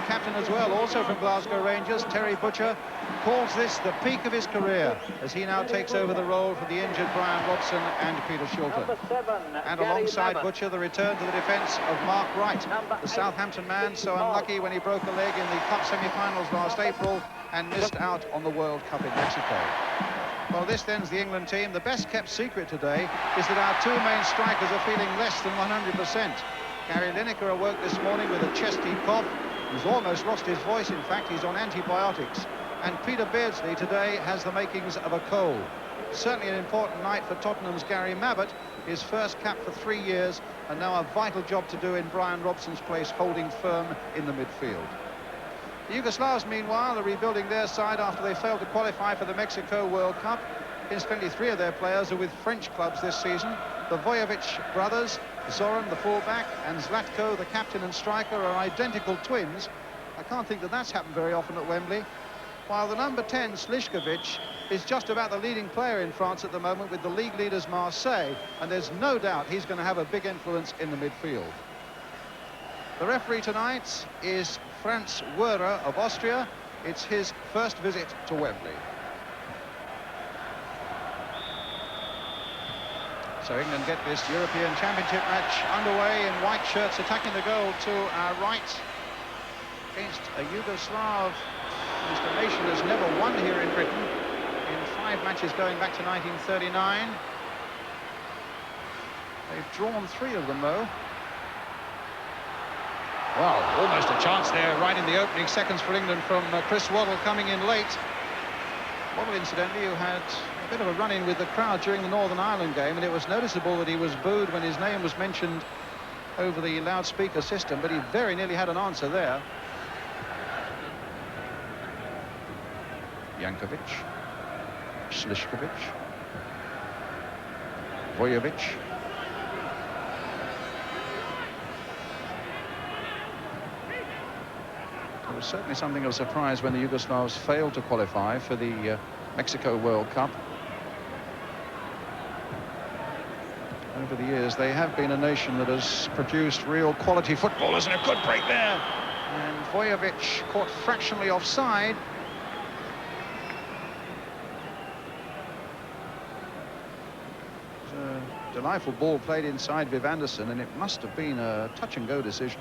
captain as well, also from Glasgow Rangers, Terry Butcher, calls this the peak of his career as he now takes over the role for the injured Brian Robson and Peter Shilton. And alongside Butcher, the return to the defence of Mark Wright, the Southampton man, so unlucky when he broke a leg in the Cup semi-finals last April and missed out on the World Cup in Mexico. Well, this ends the England team. The best-kept secret today is that our two main strikers are feeling less than 100%. Gary Lineker awoke this morning with a chesty cough. He's almost lost his voice. In fact, he's on antibiotics. And Peter Beardsley today has the makings of a cold. Certainly an important night for Tottenham's Gary Mabbutt, his first cap for 3 years, and now a vital job to do in Brian Robson's place, holding firm in the midfield. The Yugoslavs, meanwhile, are rebuilding their side after they failed to qualify for the Mexico World Cup. Incidentally, 3 of their players are with French clubs this season. The Vojovic brothers, Zoran, the fullback, and Zlatko, the captain and striker, are identical twins. I can't think that that's happened very often at Wembley. While the number 10, Slišković, is just about the leading player in France at the moment with the league leaders Marseille, and there's no doubt he's going to have a big influence in the midfield. The referee tonight is Franz Wohrer of Austria. It's his first visit to Wembley. So England get this European Championship match underway in white shirts, attacking the goal to our right against a Yugoslav whose the nation has never won here in Britain in 5 matches going back to 1939. They've drawn 3 of them, though. Well, almost a chance there right in the opening seconds for England from Chris Waddle coming in late. Waddle, incidentally, who had a bit of a run-in with the crowd during the Northern Ireland game, and it was noticeable that he was booed when his name was mentioned over the loudspeaker system, but he very nearly had an answer there. Jankovic, Slišković, Vojovic. It was certainly something of a surprise when the Yugoslavs failed to qualify for the Mexico World Cup. Over the years, they have been a nation that has produced real quality footballers, and a good break there. And Vojovic caught fractionally offside. Delightful ball played inside Viv Anderson, and it must have been a touch-and-go decision.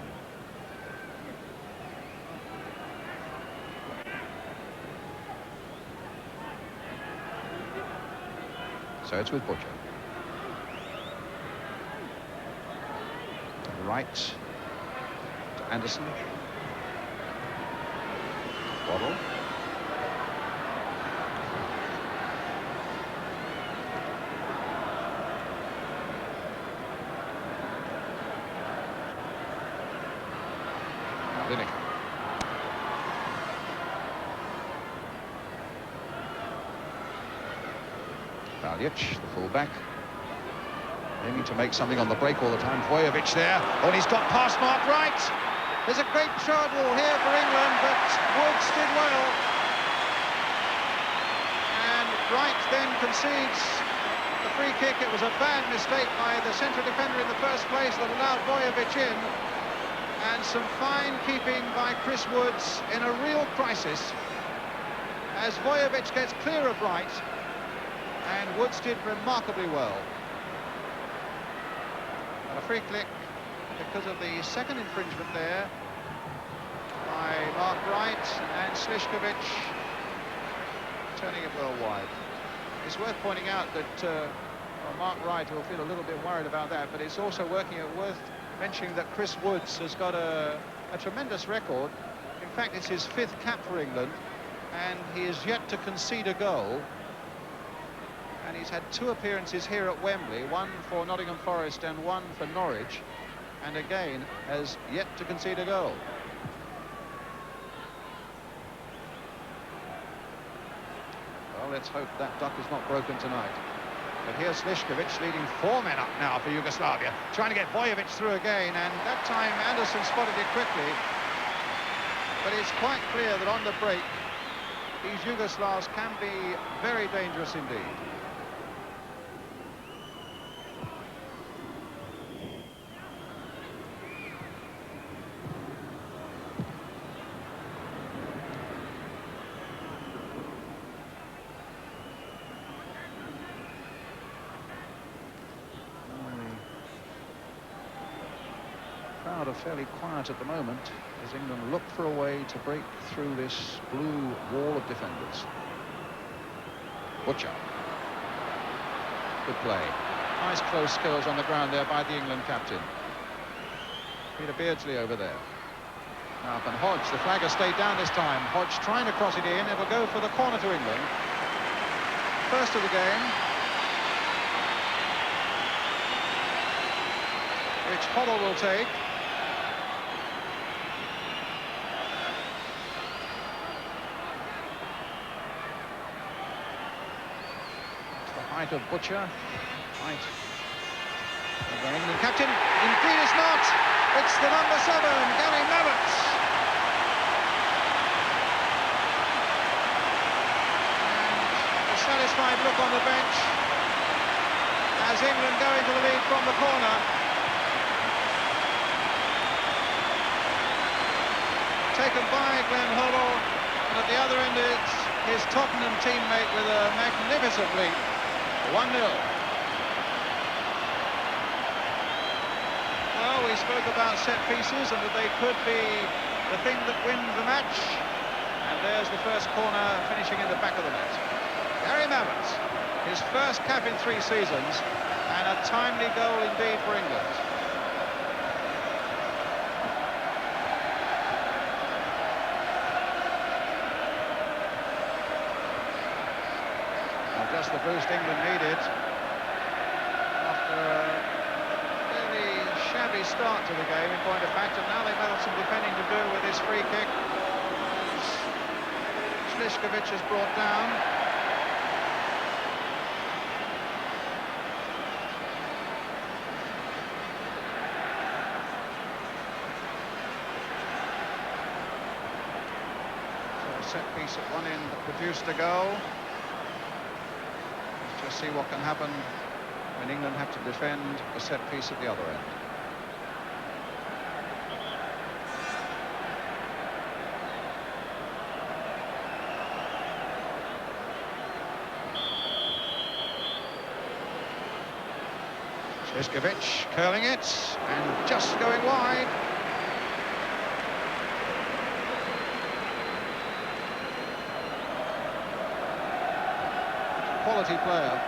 So it's with Butcher. Wright to Anderson. Waddle. Lineker. Valjic, the fullback. They need to make something on the break all the time. Vojovic there. Oh, and he's got past Mark Wright. There's a great struggle here for England, but Woods did well. And Wright then concedes the free kick. It was a bad mistake by the central defender in the first place that allowed Vojovic in. And some fine keeping by Chris Woods in a real crisis as Vojovic gets clear of Wright, and Woods did remarkably well. And a free kick because of the second infringement there by Mark Wright, and Slišković turning it well wide. It's worth pointing out that well, Mark Wright will feel a little bit worried about that, but it's also worth mentioning that Chris Woods has got a tremendous record. In fact, it's his 5th cap for England, and he is yet to concede a goal. And he's had 2 appearances here at Wembley, 1 for Nottingham Forest and 1 for Norwich, and again has yet to concede a goal. Well, let's hope that duck is not broken tonight. But here's Slišković leading 4 men up now for Yugoslavia, trying to get Vojovic through again, and that time Anderson spotted it quickly. But it's quite clear that on the break, these Yugoslavs can be very dangerous indeed. are fairly quiet at the moment as England look for a way to break through this blue wall of defenders. Butcher. Good play. Nice close skills on the ground there by the England captain. Beardsley over there. Now up and Hodge. The flag has stayed down this time. Hodge trying to cross it in. It'll go for the corner to England. First of the game, which Hoddle will take. It's the height of Butcher. Height. The England captain. Indeed it's not. It's the number 7, Gary Mabbutt. And a satisfied look on the bench as England go into the lead from the corner. Taken by Glenn Hoddle, and at the other end it's his Tottenham teammate with a magnificent leap. 1-0. Well, we spoke about set pieces and that they could be the thing that wins the match. And there's the first corner finishing in the back of the net. Gary Mabbutt, his first cap in 3 seasons, and a timely goal indeed for England. Well, just the boost England needed after a shabby start to the game in point of fact, and now they've had some defending to do with this free kick. Slišković is brought down. So a set piece at one end that produced a goal. Let's just see what can happen when England have to defend a set piece at the other end. Slišković curling it and just going wide. Quality player,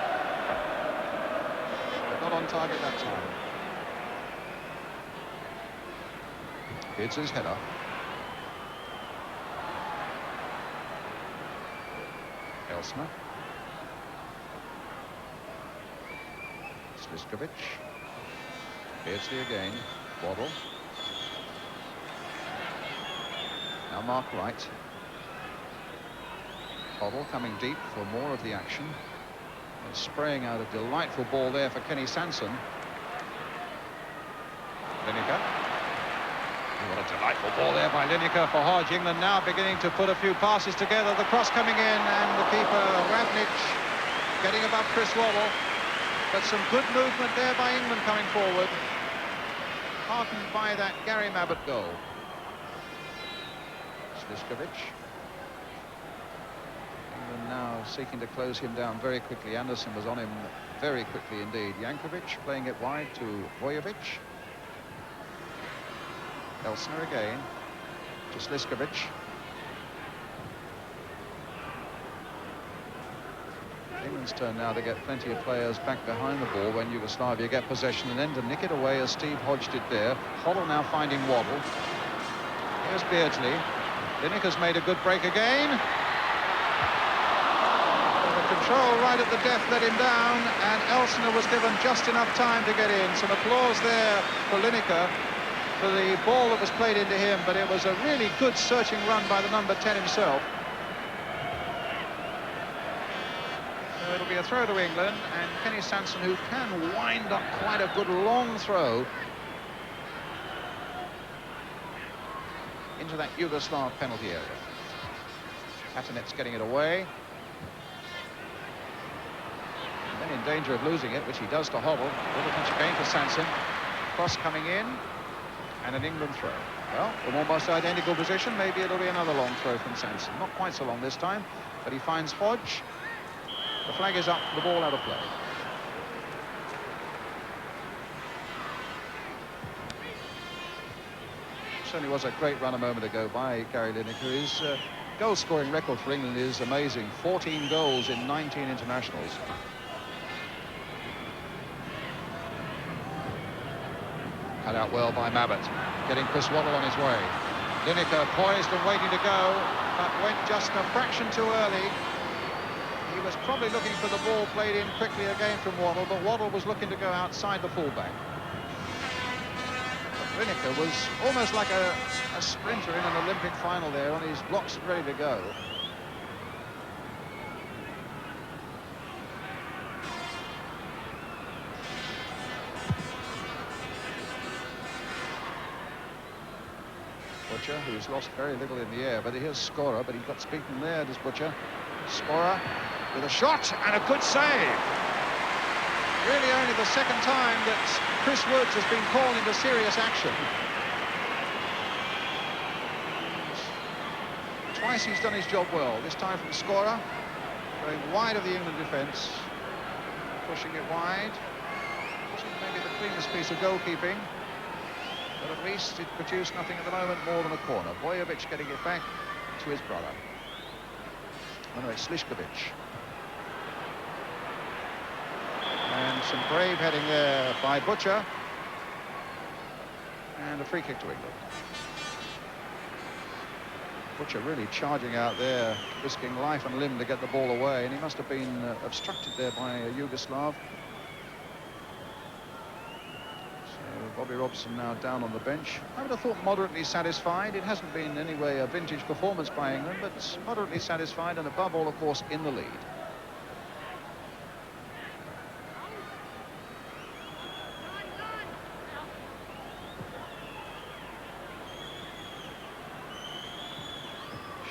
but not on target that time. It's his header. Elsner. Slišković. Beardsley again. Waddle. Now Mark Wright. Hoddle coming deep for more of the action. And spraying out a delightful ball there for Kenny Sansom. Lineker. What a delightful ball there by Lineker for Hodge. England now beginning to put a few passes together. The cross coming in and the keeper, Ravnich, getting above Chris Waddle. But some good movement there by England coming forward. Heartened by that Gary Mabbutt goal. Slišković. England now seeking to close him down very quickly. Anderson was on him very quickly indeed. Jankovic playing it wide to Wohrer. Elsner again to Slišković. England's turn now to get plenty of players back behind the ball when Yugoslavia get possession, and then to nick it away as Steve Hodge did there. Hoddle now finding Waddle. Here's Beardsley. Lineker's made a good break again. The control right at the death let him down, and Elsner was given just enough time to get in. Some applause there for Lineker for the ball that was played into him, but it was a really good searching run by the number 10 himself. It'll be a throw to England, and Kenny Sansom, who can wind up quite a good long throw into that Yugoslav penalty area. Katanet's getting it away. And then in danger of losing it, which he does to Hoddle. Little pinch again for Sansom. Cross coming in, and an England throw. Well, from almost identical position, maybe it'll be another long throw from Sansom. Not quite so long this time, but he finds Hodge. The flag is up, the ball out of play. certainly was a great run a moment ago by Gary Lineker. His goal-scoring record for England is amazing. 14 goals in 19 internationals. Cut out well by Mabbutt, getting Chris Waddle on his way. Lineker poised and waiting to go, but went just a fraction too early. He was probably looking for the ball played in quickly again from Waddle, but Waddle was looking to go outside the fullback. But Lineker was almost like a sprinter in an Olympic final there, on his blocks and ready to go. Butcher, who's lost very little in the air, but here's Scorer, but he got beaten there, does Butcher. Scorer with a shot and a good save. Really only the second time that Chris Woods has been called into serious action. Twice he's done his job well, this time from Scorer, going wide of the England defence, pushing it wide. Wasn't maybe the cleanest piece of goalkeeping, but at least it produced nothing at the moment more than a corner. Bojovic getting it back to his brother. Oh no, it's Slišković. And some brave heading there by Butcher. And a free kick to England. Butcher really charging out there, risking life and limb to get the ball away, and he must have been obstructed there by a Yugoslav. So Bobby Robson now down on the bench. I would have thought moderately satisfied. It hasn't been anyway a vintage performance by England, but moderately satisfied, and above all, of course, in the lead.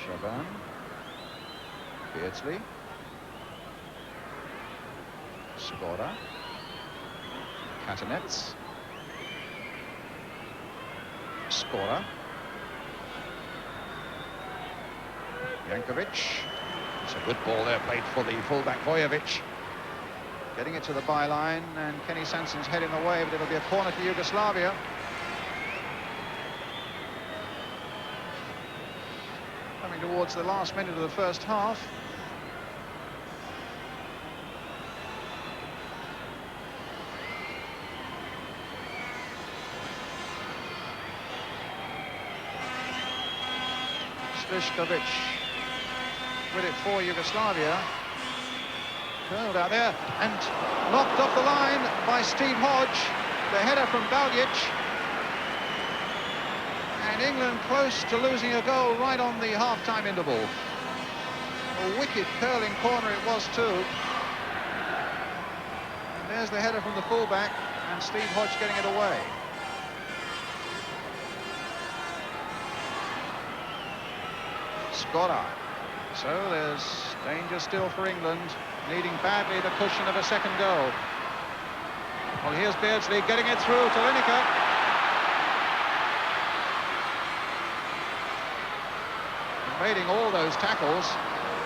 Shaban, Beardsley, Scorer, Katanets, Scorer, Jankovic. It's a good ball there, played for the fullback Bojovic. Getting it to the byline, and Kenny Sansom's head in the way, but it'll be a corner to Yugoslavia. Coming towards the last minute of the first half. Slišković with it for Yugoslavia. Curled out there and knocked off the line by Steve Hodge. The header from Baljic. And England close to losing a goal right on the half-time interval. A wicked curling corner it was too. And there's the header from the fullback, and Steve Hodge getting it away. Scorer. So there's danger still for England, needing badly the cushion of a second goal. Well, here's Beardsley getting it through to Lineker. Evading all those tackles,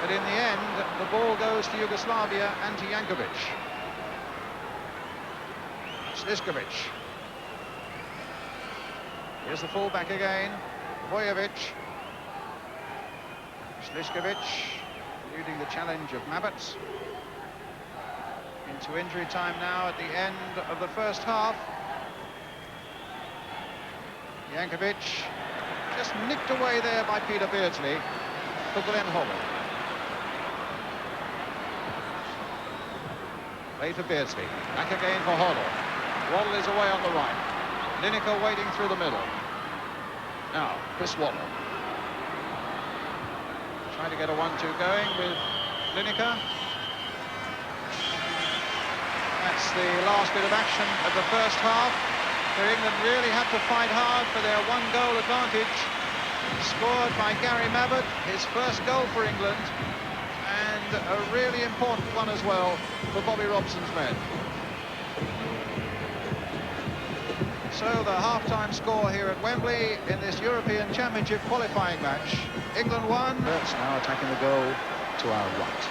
but in the end, the ball goes to Yugoslavia and to Jankovic. Slišković. Here's the fullback again, Bojovic. Slišković eluding the challenge of Mabbutt. Into injury time now at the end of the first half. Jankovic just nicked away there by Peter Beardsley for Glenn Hoddle. Played for Beardsley. Back again for Hoddle. Waddle is away on the right. Lineker waiting through the middle. Now, Chris Waddle. Trying to get a 1-2 going with Lineker. That's the last bit of action of the first half, where England really had to fight hard for their one-goal advantage. Scored by Gary Mabbutt, his first goal for England, and a really important one as well for Bobby Robson's men. So the half-time score here at Wembley in this European Championship qualifying match. England won. That's now attacking the goal to our right.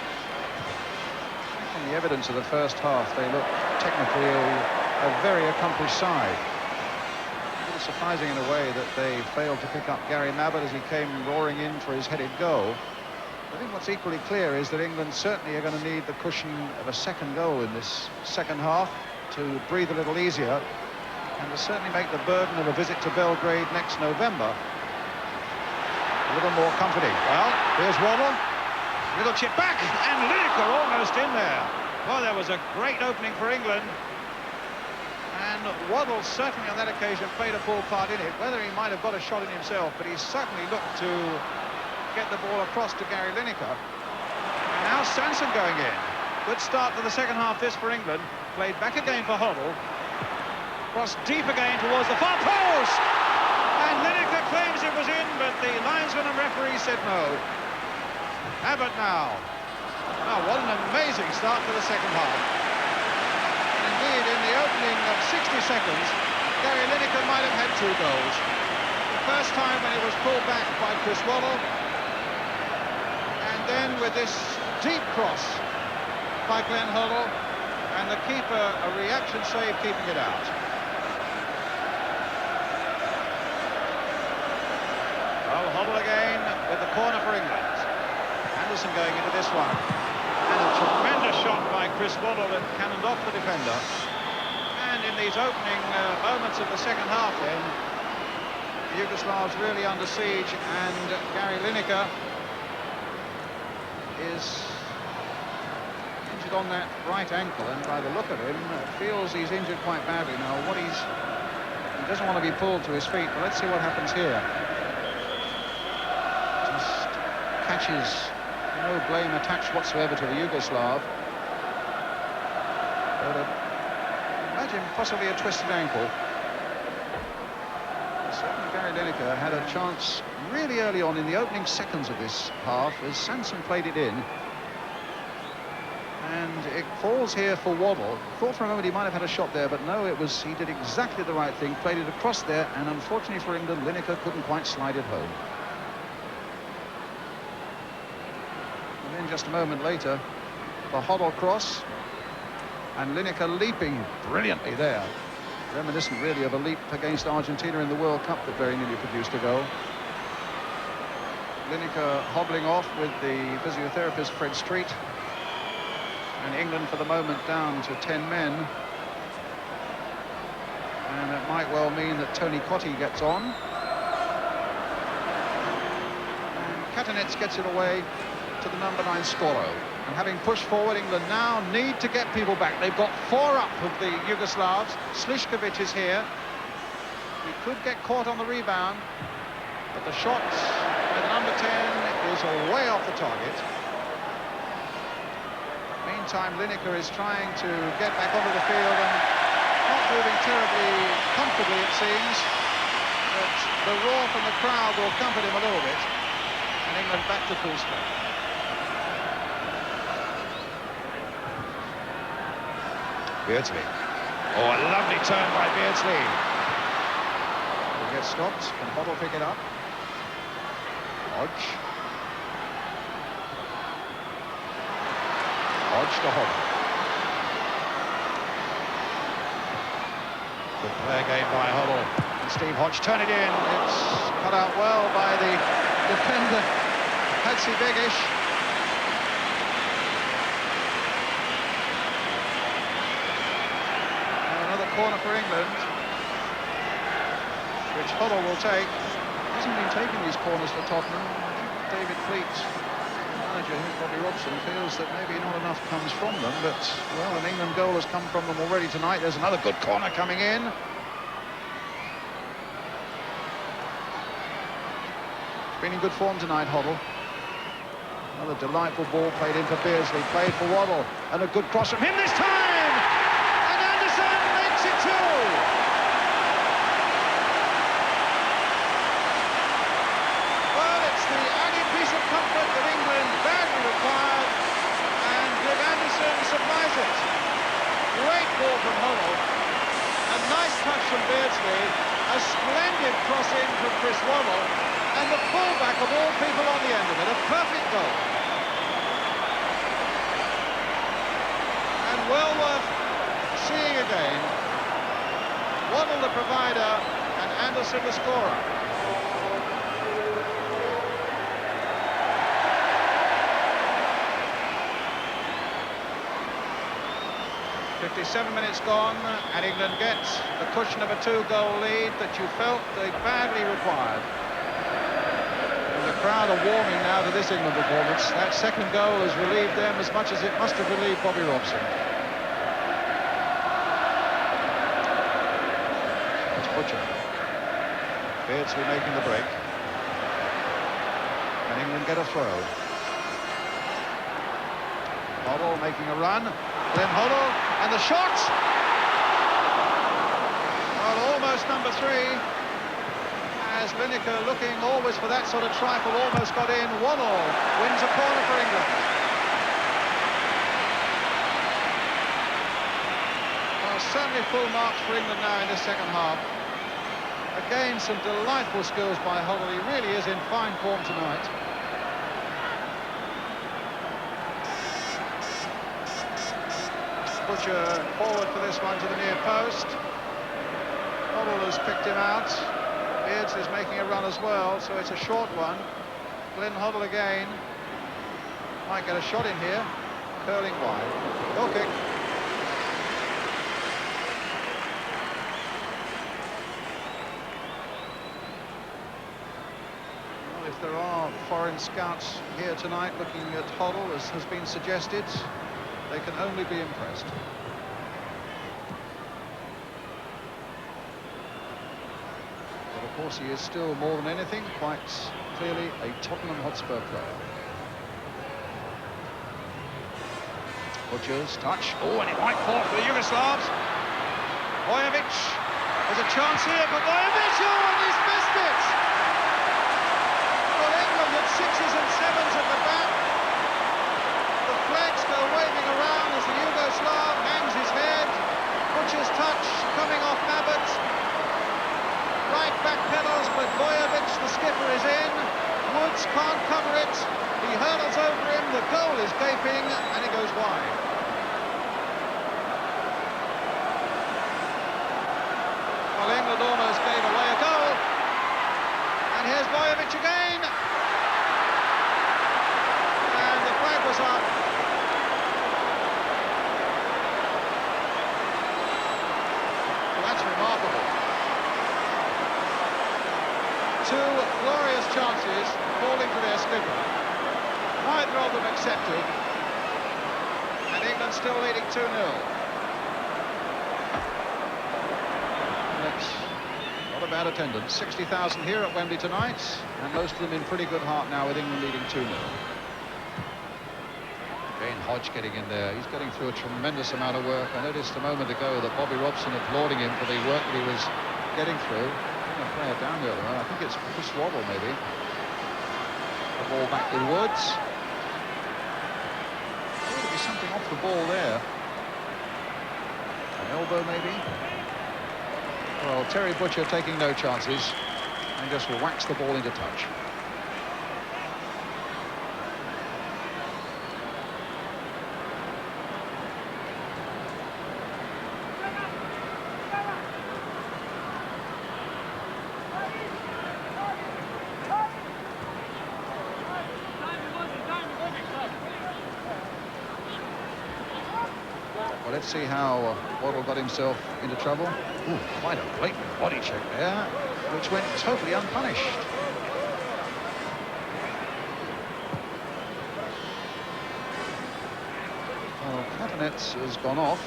From the evidence of the first half, they look technically a very accomplished side. Rather surprising in a way that they failed to pick up Gary Mabbutt as he came roaring in for his headed goal. I think what's equally clear is that England certainly are going to need the cushion of a second goal in this second half to breathe a little easier and to certainly make the burden of a visit to Belgrade next November a little more comforting. Well, here's Waddle. Little chip back, and Lineker almost in there. Well, there was a great opening for England. And Waddle certainly on that occasion played a full part in it. Whether he might have got a shot in himself, but he certainly looked to get the ball across to Gary Lineker. And now Sansom going in. Good start to the second half this for England. Played back again for Hoddle. Crossed deep again towards the far post. And Lineker claims it was in, but the linesman and referee said no. Mabbutt now. Now, what an amazing start to the second half. Indeed, in the opening of 60 seconds, Gary Lineker might have had 2 goals. The first time when he was pulled back by Chris Waddle, and then with this deep cross by Glenn Hoddle, and the keeper a reaction save keeping it out. Well, Hoddle again with the corner for England. Anderson going into this one. And a tremendous shot by Chris Waddle that cannoned off the defender. And in these opening moments of the second half then, the Yugoslavs really under siege, and Gary Lineker is injured on that right ankle, and by the look of him, feels he's injured quite badly. Now, he doesn't want to be pulled to his feet, but let's see what happens here. Just catches, no blame attached whatsoever to the Yugoslav. But imagine possibly a twisted ankle. Certainly Gary Lineker had a chance really early on in the opening seconds of this half as Sansom played it in. And it falls here for Waddle. Thought for a moment he might have had a shot there, but no, he did exactly the right thing, played it across there, and unfortunately for England, Lineker couldn't quite slide it home. And then just a moment later, the Hoddle cross, and Lineker leaping brilliantly there. Reminiscent really of a leap against Argentina in the World Cup that very nearly produced a goal. Lineker hobbling off with the physiotherapist Fred Street. And England for the moment down to 10 men. And it might well mean that Tony Cottee gets on. And Katanets gets it away to the number 9 Skoro. And having pushed forward, England now need to get people back. They've got 4 up of the Yugoslavs. Slišković is here. He could get caught on the rebound, but the shot by the number 10 is way off the target. Meantime, Lineker is trying to get back onto the field and not moving terribly comfortably, it seems. But the roar from the crowd will comfort him a little bit. And England back to full strength. Beardsley. Oh, a lovely turn by Beardsley. Will get stopped. Can Hoddle pick it up? Hodge. Hodge to Hoddle. Good play again by Hoddle. And Steve Hodge turn it in. It's cut out well by the defender, Hadzibegic. Corner for England, which Hoddle will take. Hasn't been taking these corners for Tottenham. David Fleet, the manager, Bobby Robson, feels that maybe not enough comes from them, but, well, an England goal has come from them already tonight. There's another good corner coming in. Been in good form tonight, Hoddle. Another delightful ball played in for Beardsley, played for Waddle, and a good cross from him this time! Supplies it. Great ball from Hoddle. A nice touch from Beardsley. A splendid cross in from Chris Waddle. And the fullback of all people on the end of it. A perfect goal. And well worth seeing again. Waddle the provider, and Anderson the scorer. 57 minutes gone, and England gets the cushion of a 2-goal lead that you felt they badly required. And the crowd are warming now to this England performance. That second goal has relieved them as much as it must have relieved Bobby Robson. It's Butcher. Beardsley making the break. And England get a throw. Hoddle making a run. Then Hoddle, and the shot! Well, almost number 3. As Lineker, looking always for that sort of trifle, almost got in. Waddle wins a corner for England. Well, certainly full marks for England now in this second half. Again, some delightful skills by Hoddle. He really is in fine form tonight. Butcher forward for this one to the near post. Hoddle has picked him out. Beardsley's making a run as well, so it's a short one. Glenn Hoddle again. Might get a shot in here. Curling wide. Goal kick. Well, if there are foreign scouts here tonight looking at Hoddle, as has been suggested, they can only be impressed. But of course he is still more than anything quite clearly a Tottenham Hotspur player. Butcher's touch. Oh, and it might fall for the Yugoslavs. Bojovic. There's a chance here for Bojovic. Oh, and he's missed it. Well, England had 6s and 7s at the back. Flags go waving around as the Yugoslav hangs his head. Butcher's touch coming off Mabbutt. Right back pedals, but Bojovic, the skipper, is in. Woods can't cover it. He hurdles over him. The goal is gaping, and it goes wide. Well, England almost gave away a goal. And here's Bojovic again. And the flag was up. Remarkable. 2 glorious chances falling to their skipper. Neither of them accepted. And England still leading 2-0. That's not a bad attendance. 60,000 here at Wembley tonight, and most of them in pretty good heart now with England leading 2-0. Again, Hodge getting in there. He's getting through a tremendous amount of work. I noticed a moment ago that Bobby Robson applauding him for the work that he was getting through. I'm going to play it down the other way. I think it's Chris Waddle, maybe. The ball back with Woods. There would be something off the ball there. An elbow, maybe. Well, Terry Butcher taking no chances and just whacks the ball into touch. Well, let's see how Waddle got himself into trouble. Ooh, quite a blatant body check there, which went totally unpunished. Well, Cabinet has gone off,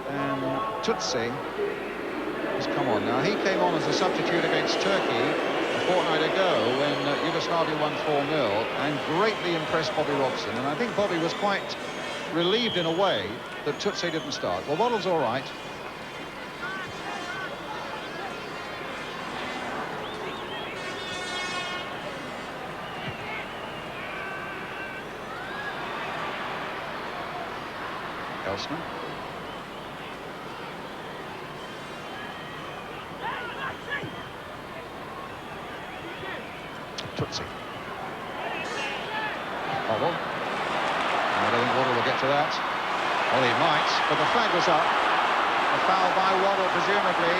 and Tutsi has come on. Now, he came on as a substitute against Turkey a fortnight ago when Yugoslavia won 4-0, and greatly impressed Bobby Robson. And I think Bobby was quite relieved in a way that Tutsi didn't start. Well, Waddle's all right. Elsman. Tutsi. Hoddle. I don't think Waddle will get to that. Well, he might, but the flag was up. A foul by Waddle, presumably.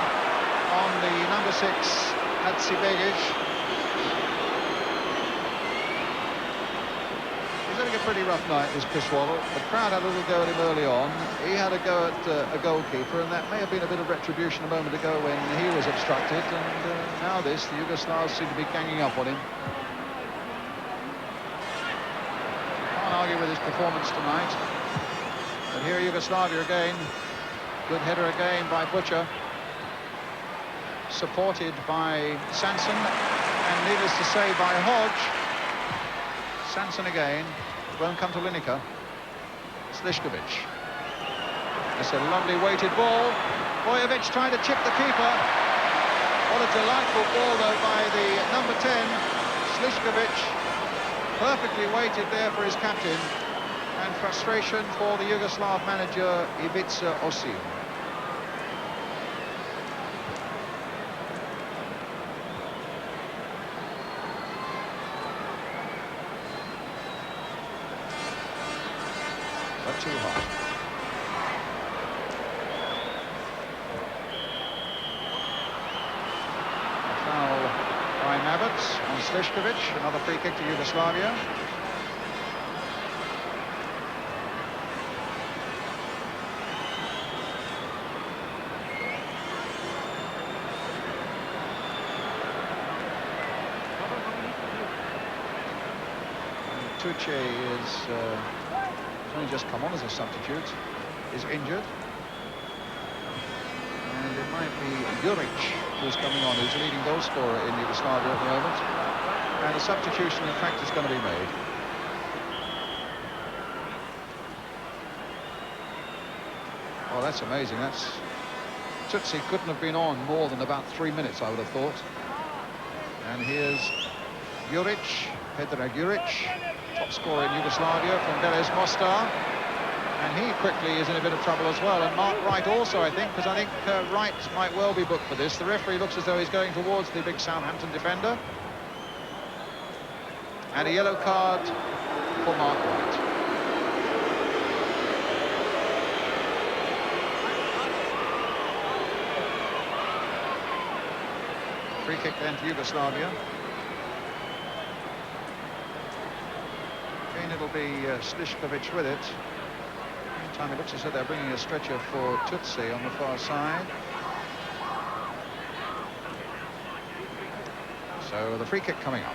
on the number 6, Hadzi-Begic. He's having a pretty rough night, this Chris Waddle. The crowd had a little go at him early on. He had a go at a goalkeeper, and that may have been a bit of retribution a moment ago when he was obstructed. And now the Yugoslavs seem to be ganging up on him. Can't argue with his performance tonight. But here Yugoslavia again. Good header again by Butcher. Supported by Sansom, and needless to say by Hodge. Sansom again. Won't come to Lineker. Slišković. It's a lovely weighted ball. Bojovic trying to chip the keeper. What a delightful ball though by the number 10, Slišković. Perfectly weighted there for his captain. And frustration for the Yugoslav manager Ivica Osim. But too hot. A foul by Mabbutt on Slišković. Another free kick to Yugoslavia. Tuche is only just come on as a substitute, is injured. And it might be Juric who's coming on, who's the leading goal scorer in Yugoslavia at the moment. And a substitution, in fact, is going to be made. Oh, that's amazing. Tutsi couldn't have been on more than about 3 minutes, I would have thought. And here's Juric, Predrag Juric. Top scorer in Yugoslavia from Beles Mostar, and he quickly is in a bit of trouble as well. And Mark Wright also, I think, because I think Wright might well be booked for this. The referee looks as though he's going towards the big Southampton defender. And a yellow card for Mark Wright. Free kick then to Yugoslavia. It'll be Slišković with it. Meantime, it looks as though they're bringing a stretcher for Tutsi on the far side. So the free kick coming up.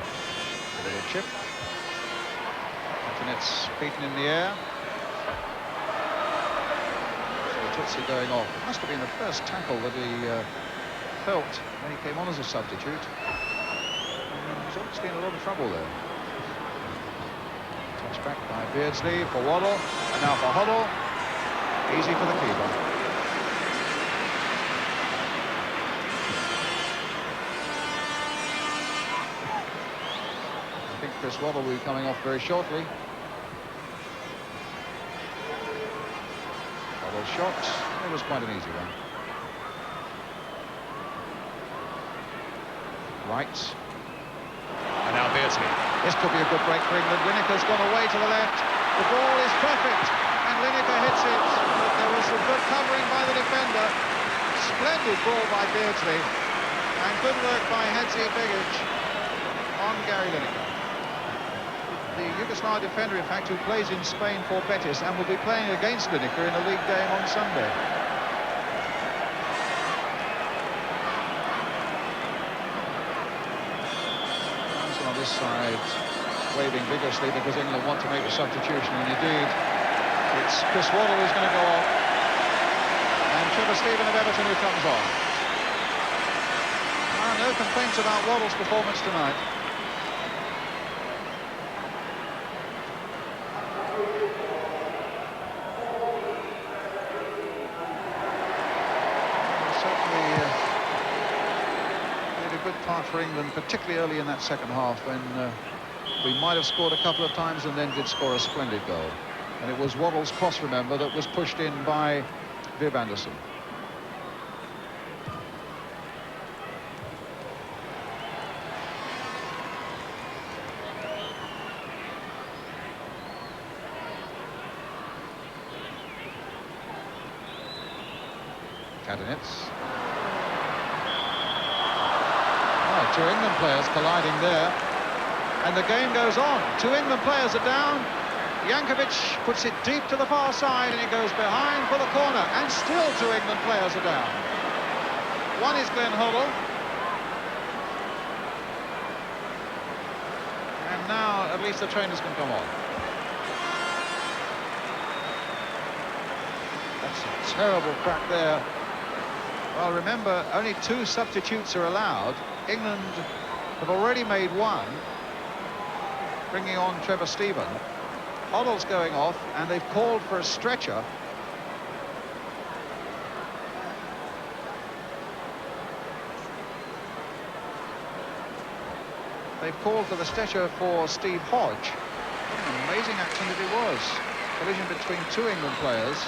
A little chip. It's beaten in the air. So Tutsi going off. It must have been the first tackle that he felt when he came on as a substitute. He's obviously in a lot of trouble there. Touch back by Beardsley for Waddle, and now for Hoddle. Easy for the keeper. I think Chris Waddle will be coming off very shortly. Waddle shot. It was quite an easy one. Wright. And now Beardsley. This could be a good break for England. Lineker's gone away to the left. The ball is perfect, and Lineker hits it. But there was some good covering by the defender. Splendid ball by Beardsley, and good work by Hadzi-Begic on Gary Lineker. The Yugoslav defender, in fact, who plays in Spain for Betis and will be playing against Lineker in a league game on Sunday. This side waving vigorously because England want to make the substitution, and indeed it's Chris Waddle who's going to go off, and Trevor Stephen of Everton who comes on. No complaints about Waddle's performance tonight. For England, particularly early in that second half, when we might have scored a couple of times and then did score a splendid goal. And it was Waddle's cross, remember, that was pushed in by Viv Anderson. Cadenets. Oh, two England players colliding there. And the game goes on. Two England players are down. Jankovic puts it deep to the far side, and it goes behind for the corner. And still two England players are down. One is Hoddle. And now at least the trainers can come on. That's a terrible crack there. Well, remember, only two substitutes are allowed. England have already made one, bringing on Trevor Stephen. Hoddle's going off, and they've called for a stretcher. They've called for the stretcher for Steve Hodge. What an amazing accident it was. Collision between two England players,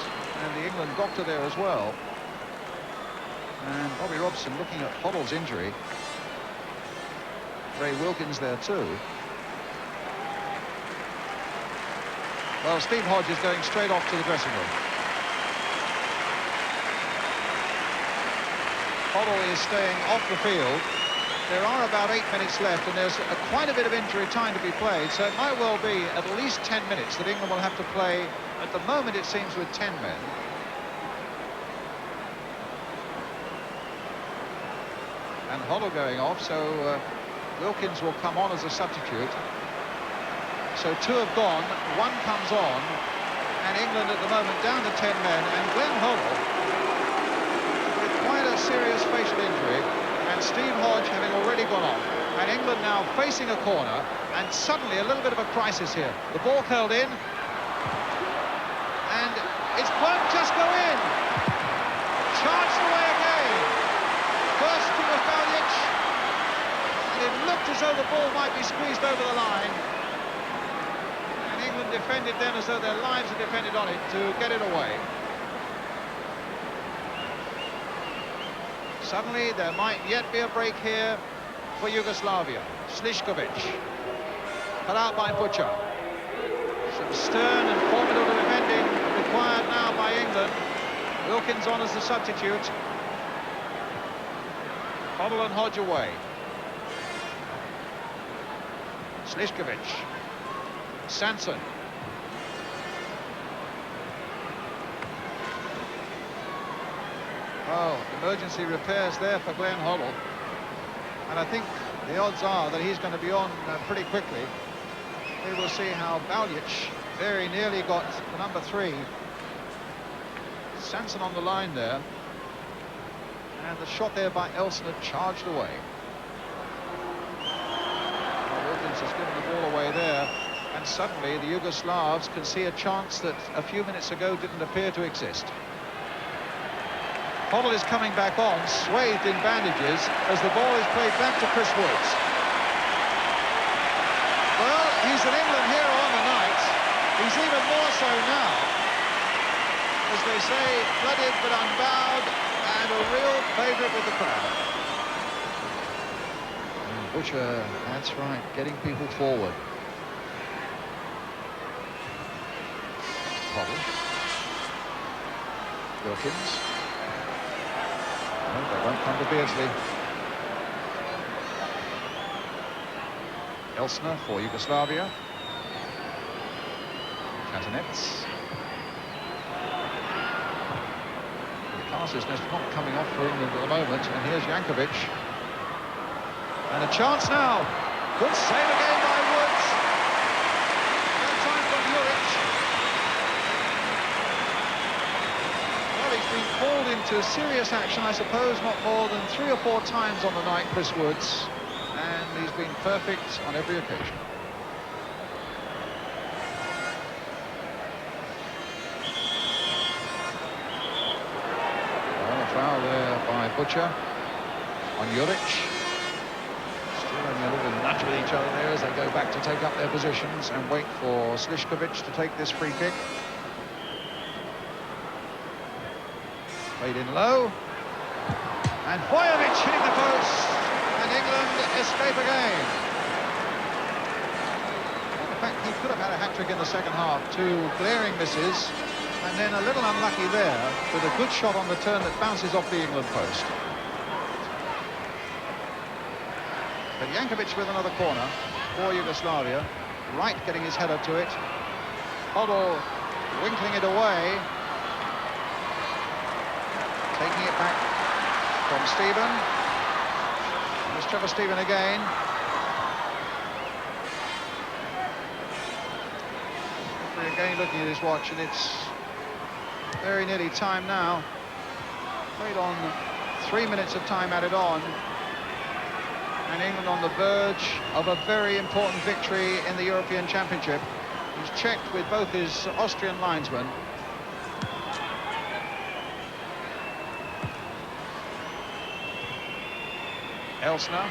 and the England doctor there as well. And Bobby Robson looking at Hoddle's injury. Ray Wilkins there too. Well, Steve Hodge is going straight off to the dressing room. Hoddle is staying off the field. There are about 8 minutes left, and there's quite a bit of injury time to be played, so it might well be at least 10 minutes that England will have to play. At the moment, it seems, with 10 men. And Hoddle going off, so Wilkins will come on as a substitute. So two have gone, one comes on, and England at the moment down to 10 men, and Hoddle with quite a serious facial injury, and Steve Hodge having already gone off, and England now facing a corner, and suddenly a little bit of a crisis here. The ball curled in, and it won't just go in. Charged away again. First it was Balic, and it looked as though the ball might be squeezed over the line. England defended then as though their lives had depended on it to get it away. Suddenly there might yet be a break here for Yugoslavia. Slišković cut out by Butcher. Some stern and formidable defending required now by England. Wilkins on as the substitute. Hoddle and Hodge away. Slišković. Sansom. Oh, emergency repairs there for Hoddle. And I think the odds are that he's going to be on pretty quickly. We will see how Balic very nearly got the number 3. Sansom on the line there. And the shot there by Elsner charged away. Well, Wilkins has given the ball away there. And suddenly the Yugoslavs can see a chance that a few minutes ago didn't appear to exist. Hoddle is coming back on, swathed in bandages, as the ball is played back to Chris Woods. Well, he's an England hero on the night. He's even more so now. As they say, blooded but unbowed, and a real favourite with the crowd. And Butcher, that's right, getting people forward. Hoddle. Wilkins. No, that won't come to Beardsley. Elsner for Yugoslavia. Cadenets. The pass is just not coming off for England at the moment, and here's Jankovic. And a chance now. Good save again by Woods. No time from Juric. Well, he's been called into serious action, I suppose, not more than 3 or 4 times on the night, Chris Woods. And he's been perfect on every occasion. Well, a foul there by Butcher on Juric. Still having a little nudge with each other there as they go back to take up their positions and wait for Slišković to take this free kick. Played in low. And Bojovic hitting the post. And England escape again. In fact, he could have had a hat-trick in the second half. 2 glaring misses. And then a little unlucky there with a good shot on the turn that bounces off the England post. But Jankovic with another corner for Yugoslavia. Wright getting his header to it. Hoddle winkling it away. Taking it back from Stephen. There's Trevor Stephen again. Referee again looking at his watch, and it's very nearly time now. Played on 3 minutes of time added on. And England on the verge of a very important victory in the European Championship. He's checked with both his Austrian linesmen. Elsner.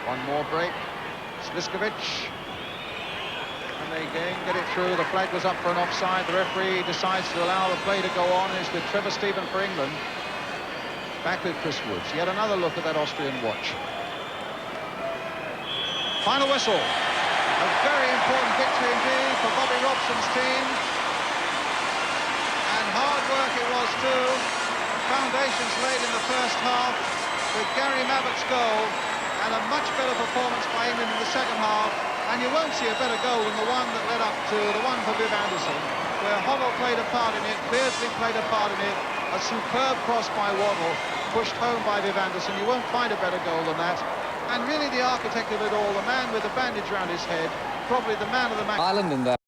One more break. Sliskovic. And they again get it through. The flag was up for an offside. The referee decides to allow the play to go on. It's with Trevor Stephen for England. Back with Chris Woods. Yet another look at that Austrian watch. Final whistle. A very important victory indeed for Bobby Robson's team. And hard work it was too. Foundations laid in the first half with Gary Mabbutt's goal and a much better performance by England in the second half. And you won't see a better goal than the one that led up to the one for Viv Anderson, where Hoddle played a part in it, Beardsley played a part in it. A superb cross by Waddle, pushed home by Viv Anderson. You won't find a better goal than that. And really the architect of it all, the man with the bandage around his head, probably the man of the match. Ireland in that.